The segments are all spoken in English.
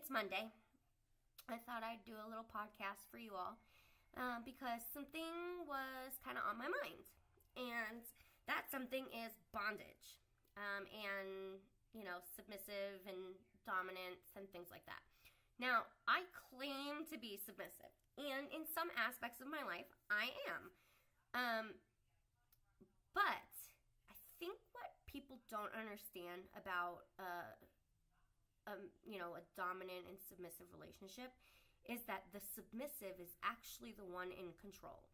It's Monday. I thought I'd do a little podcast for you all because something was kind of on my mind. And that something is bondage and, submissive and dominance and things like that. Now, I claim to be submissive. And in some aspects of my life, I am. But I think what people don't understand about a dominant and submissive relationship is that the submissive is actually the one in control.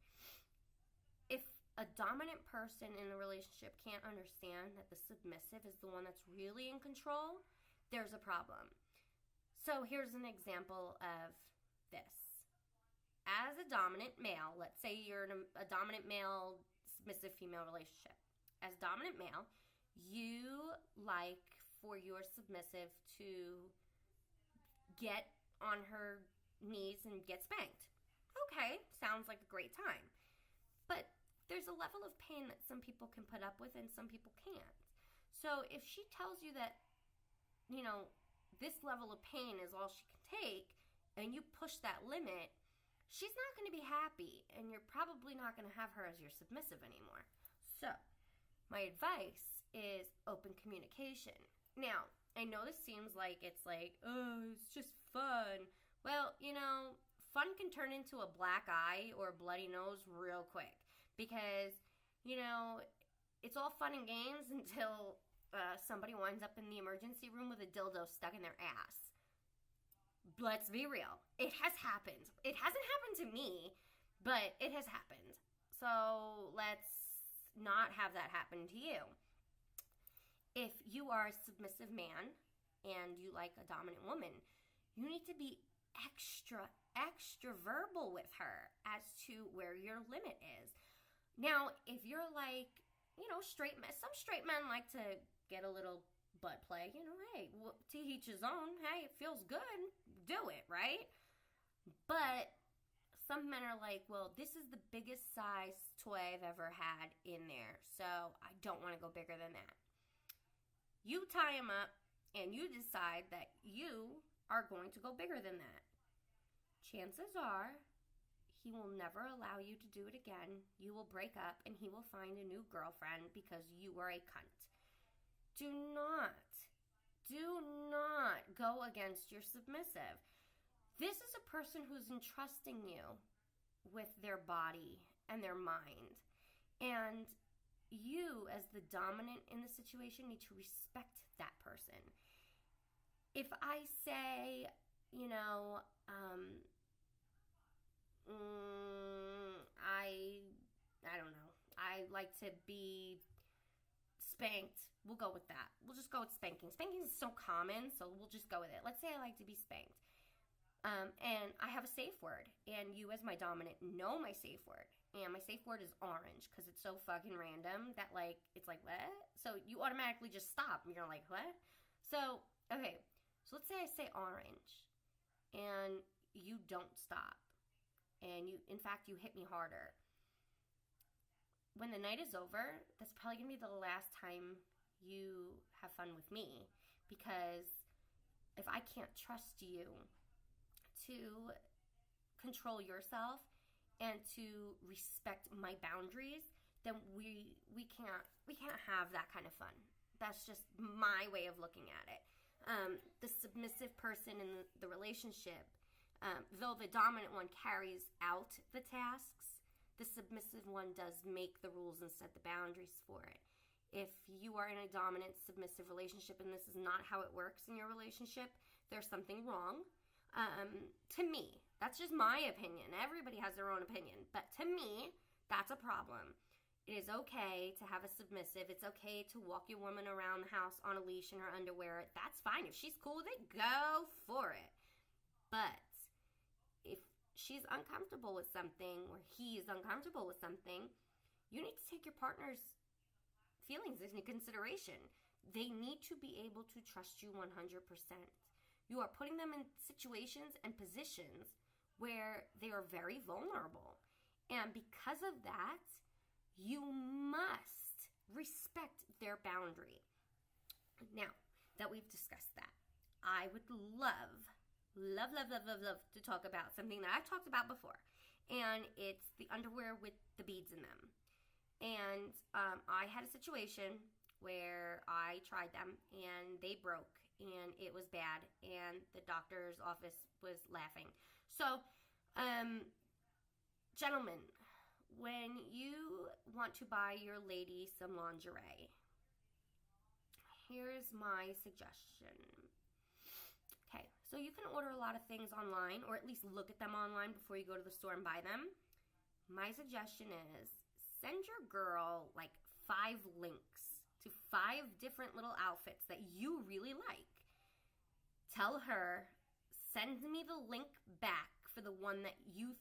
If a dominant person in the relationship can't understand that the submissive is the one that's really in control, there's a problem. So here's an example of this. As a dominant male, let's say you're in a dominant male, submissive female relationship. As dominant male, you like for your submissive to get on her knees and get spanked. Okay, sounds like a great time. But there's a level of pain that some people can put up with and some people can't. So if she tells you that, this level of pain is all she can take, and you push that limit, she's not going to be happy, and you're probably not going to have her as your submissive anymore. So my advice is open communication. Now, I know this seems like it's just fun. Well, fun can turn into a black eye or a bloody nose real quick because, it's all fun and games until somebody winds up in the emergency room with a dildo stuck in their ass. Let's be real. It has happened. It hasn't happened to me, but it has happened. So let's not have that happen to you. If you are a submissive man and you like a dominant woman, you need to be extra verbal with her as to where your limit is. Now, if you're like, straight men, some straight men like to get a little butt play, hey, to each his own. Hey, it feels good. Do it, right? But some men are like, well, this is the biggest size toy I've ever had in there, so I don't want to go bigger than that. You tie him up and you decide that you are going to go bigger than that. Chances are he will never allow you to do it again. You will break up and he will find a new girlfriend because you are a cunt. Do not go against your submissive. This is a person who's entrusting you with their body and their mind. And you, as the dominant in the situation, need to respect that person. If I say, I don't know, I like to be spanked, we'll go with that. We'll just go with spanking. Spanking is so common, so we'll just go with it. Let's say I like to be spanked. And I have a safe word, and you as my dominant know my safe word. And my safe word is orange because it's so fucking random that, it's like, what? So you automatically just stop, and you're like, what? So, okay, so let's say I say orange, and you don't stop. And in fact, you hit me harder. When the night is over, that's probably going to be the last time you have fun with me. Because if I can't trust you to control yourself and to respect my boundaries, then we can't have that kind of fun. That's just my way of looking at it. The submissive person in the relationship, though the dominant one carries out the tasks, the submissive one does make the rules and set the boundaries for it. If you are in a dominant submissive relationship and this is not how it works in your relationship, there's something wrong. To me, that's just my opinion. Everybody has their own opinion. But to me, that's a problem. It is okay to have a submissive. It's okay to walk your woman around the house on a leash in her underwear. That's fine. If she's cool with it, go for it. But if she's uncomfortable with something or he is uncomfortable with something, you need to take your partner's feelings into consideration. They need to be able to trust you 100%. You are putting them in situations and positions where they are very vulnerable. And because of that, you must respect their boundary. Now that we've discussed that, I would love love to talk about something that I've talked about before. And it's the underwear with the beads in them. And I had a situation where I tried them and they broke and it was bad and the doctor's office was laughing. So, gentlemen, when you want to buy your lady some lingerie, here's my suggestion. Okay, so you can order a lot of things online, or at least look at them online before you go to the store and buy them. My suggestion is send your girl like 5 links to 5 different little outfits that you really like. Tell her, send me the link back for the one that you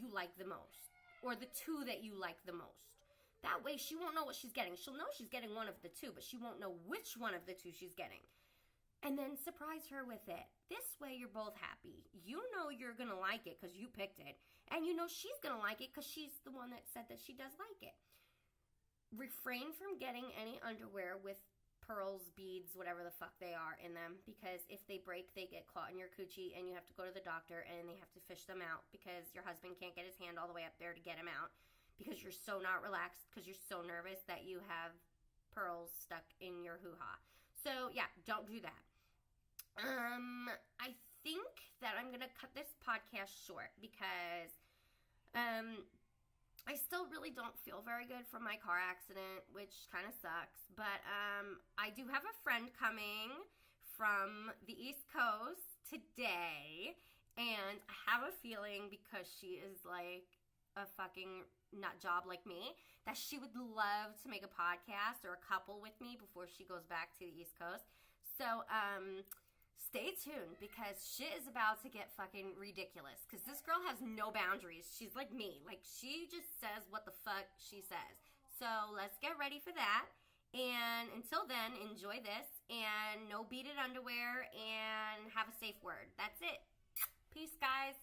like the most, or the 2 that you like the most. That way she won't know what she's getting. She'll know she's getting one of the 2, but she won't know which one of the 2 she's getting. And then surprise her with it. This way you're both happy. You know you're going to like it because you picked it. And you know she's going to like it because she's the one that said that she does like it. Refrain from getting any underwear with pearls, beads, whatever the fuck they are in them, because if they break, they get caught in your coochie and you have to go to the doctor and they have to fish them out because your husband can't get his hand all the way up there to get them out because you're so not relaxed because you're so nervous that you have pearls stuck in your hoo-ha. So yeah, don't do that. I think that I'm going to cut this podcast short because I still really don't feel very good from my car accident, which kind of sucks. But I do have a friend coming from the East Coast today, and I have a feeling because she is like a fucking nut job like me, that she would love to make a podcast or a couple with me before she goes back to the East Coast. So, stay tuned because shit is about to get fucking ridiculous because this girl has no boundaries. She's like me. Like, she just says what the fuck she says. So, let's get ready for that. And until then, enjoy this and no beaded underwear and have a safe word. That's it. Peace, guys.